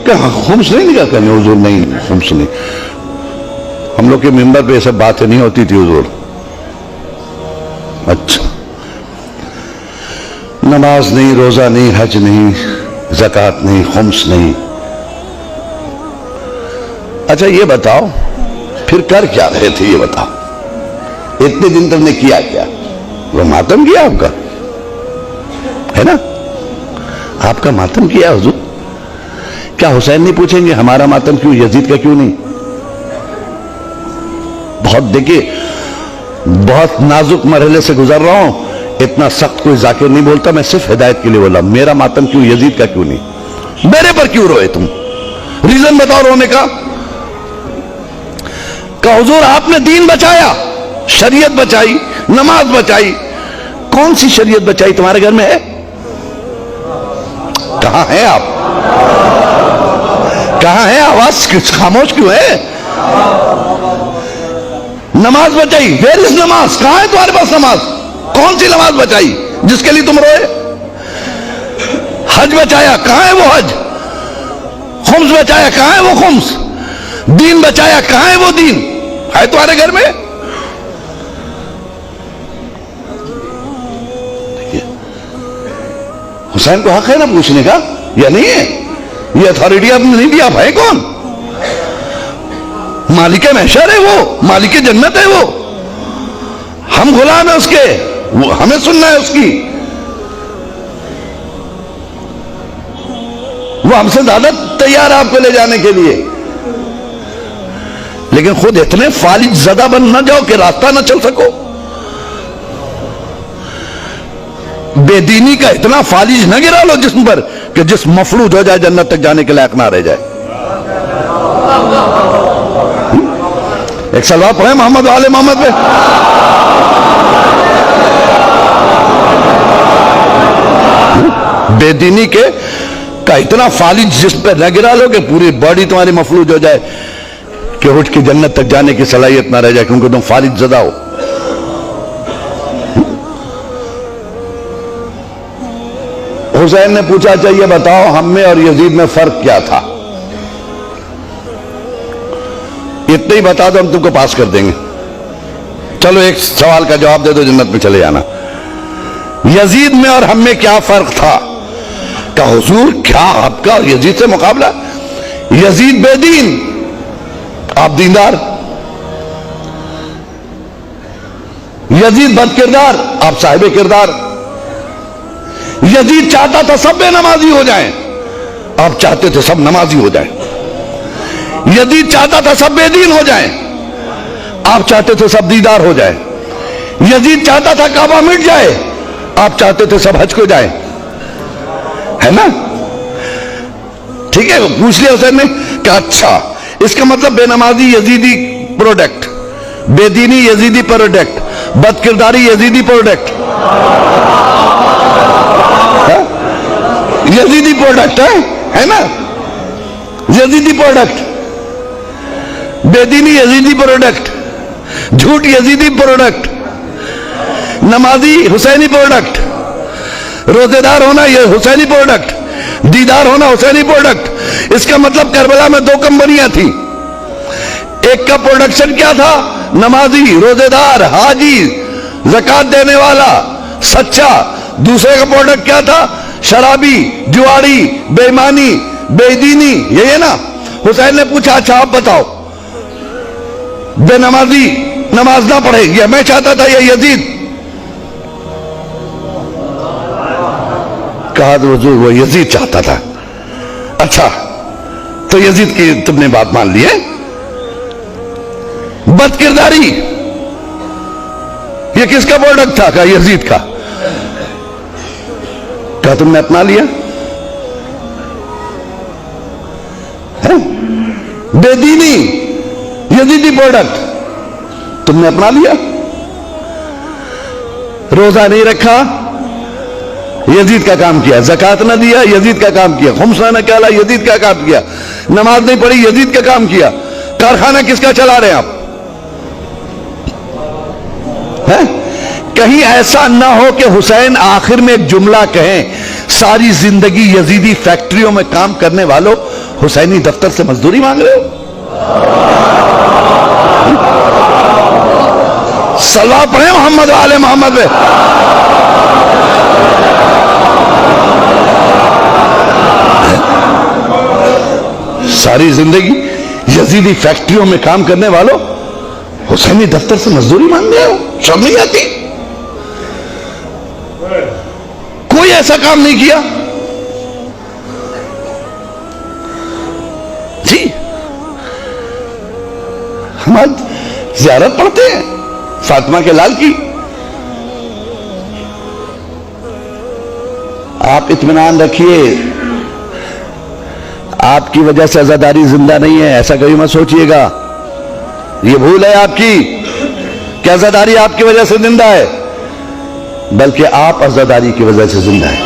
कहा खुम्स नहीं निकाल करने हुजूर, नहीं खुम्स नहीं, हम लोग के मिंबर पे ये सब बातें नहीं होती थी हुजूर। अच्छा, नमाज नहीं, रोजा नहीं, हज नहीं, ज़कात नहीं, खुम्स नहीं। अच्छा ये बताओ फिर कर क्या रहे थे, ये बताओ। इतने दिन तुमने किया क्या? वो मातम किया आपका, है ना? आपका मातम किया हुजूर। क्या हुसैन नहीं पूछेंगे हमारा मातम क्यों, यजीद का क्यों नहीं? बहुत देखिए, बहुत नाजुक मरहले से गुजर रहा हूं, इतना सख्त कोई जाकिर नहीं बोलता, मैं सिर्फ हिदायत के लिए बोला। मेरा मातम क्यों, यजीद का क्यों नहीं? मेरे पर क्यों रोए तुम? रीजन बताओ रोने का। हुजूर आपने दीन बचाया, शरीयत बचाई, नमाज बचाई। कौन सी शरीयत बचाई तुम्हारे घर में है? कहां है आप? कहां है? आवाज खामोश क्यों है? नमाज बचाई, वेयर इज नमाज? कहां है तुम्हारे पास नमाज? कौन सी नमाज बचाई जिसके लिए तुम रोए? हज बचाया, कहां है वो हज? खुम्स बचाया, कहां है वो खुम्स? दीन बचाया, कहां है वो दीन? है तुम्हारे घर में? देखिए, हुसैन को हक है ना पूछने का, या नहीं है? ये अथॉरिटी आपने नहीं दी, आप है कौन? मालिक महशर है वो, मालिक जन्नत है वो, हम गुलाम है उसके, वो हमें सुनना है उसकी। वो हमसे ज्यादा तैयार है आपको ले जाने के लिए, लेकिन खुद इतने फालिज ज़दा बन न जाओ कि रास्ता न चल सको। बेदीनी का इतना फालिज न गिरा लो जिस्म पर कि जिस्म मफलूज हो जाए, जन्नत तक जाने के लायक ना रह जाए। एक सलवा पढ़े मोहम्मद वाले मोहम्मद पे। बेदीनी के का इतना फालिज जिस्म पे न गिरा लो कि पूरी बॉडी तुम्हारी मफलूज हो जाए कि उठ के जन्नत तक जाने की सलाहियत ना रह जाए, क्योंकि तुम फालिज ज़दा हो। हुसैन ने पूछा, चाहिए बताओ हम में और यजीद में फर्क क्या था? इतने ही बता दो, हम तुमको पास कर देंगे। चलो एक सवाल का जवाब दे दो, जन्नत में चले जाना। यजीद में और हम में क्या फर्क था? क्या हुजूर, क्या आपका और यजीद से मुकाबला? यजीद बेदीन, आप दीनदार। यजीद बदकिरदार, आप साहिब किरदार। यजीद चाहता था सब बेनमाजी हो जाएं, आप चाहते थे सब नमाजी हो जाएं। यजीद चाहता था सब बेदीन हो जाएं, आप चाहते थे सब दीदार हो जाएं। यजीद चाहता था काबा मिट जाए, आप चाहते थे सब हज को जाए, है ना? ठीक है, पूछ लिया हुसैन ने कि अच्छा, इसका मतलब बेनमाजी यजीदी प्रोडक्ट, बेदीनी यजीदी प्रोडक्ट, बदकिरदारी यजीदी प्रोडक्ट, यजीदी प्रोडक्ट है ना? यजीदी प्रोडक्ट, बेदीनी यजीदी प्रोडक्ट, झूठ यजीदी प्रोडक्ट, नमाजी हुसैनी प्रोडक्ट, रोजेदार होना यह हुसैनी प्रोडक्ट, दीदार होना हुसैनी प्रोडक्ट। इसका मतलब करबला में 2 कंपनियां थी, एक का प्रोडक्शन क्या था? नमाजी, रोजेदार, हाजी, ज़कात देने वाला, सच्चा। दूसरे का प्रोडक्ट क्या था? शराबी, जुआड़ी, बेईमानी, बेदीनी। यही है ना? हुसैन ने पूछा, अच्छा आप बताओ, बेनमाजी नमाज ना पढ़े, यह मैं चाहता था या यजीद? कहा तो हुजूर वो यजीद चाहता था। अच्छा, तो यजीद की तुमने बात मान ली है। बदकिरदारी ये किसका प्रोडक्ट था? कहा यजीद का। क्या तुमने अपना लिया है? बेदीनी यजीदी प्रोडक्ट तुमने अपना लिया। रोजा नहीं रखा, यजीद का काम किया। ज़कात ना दिया, यजीद का काम किया। खुम्स ना निकाला, यजीद का काम किया। नमाज नहीं पढ़ी, यजीद का काम किया। कारखाना किसका चला रहे हैं आप? है? कहीं ऐसा ना हो कि हुसैन आखिर में एक जुमला कहें, सारी जिंदगी यजीदी फैक्ट्रियों में काम करने वालों हुसैनी दफ्तर से मजदूरी मांग रहे हो? सलवा पढ़े मोहम्मद वाले मोहम्मद पे। सारी जिंदगी यजीदी फैक्ट्रियों में काम करने वालों हुसैनी दफ्तर से मजदूरी मांग रहे हो? शर्म नहीं आती? कोई ऐसा काम नहीं किया जी। हम आज ज़ियारत पढ़ते हैं फातिमा के लाल की। आप इत्मीनान रखिए, आपकी वजह से अज़ादारी जिंदा नहीं है, ऐसा कभी मत सोचिएगा। ये भूल है आपकी कि अज़ादारी आपकी वजह से जिंदा है, बल्कि आप अज़ादारी की वजह से जिंदा है।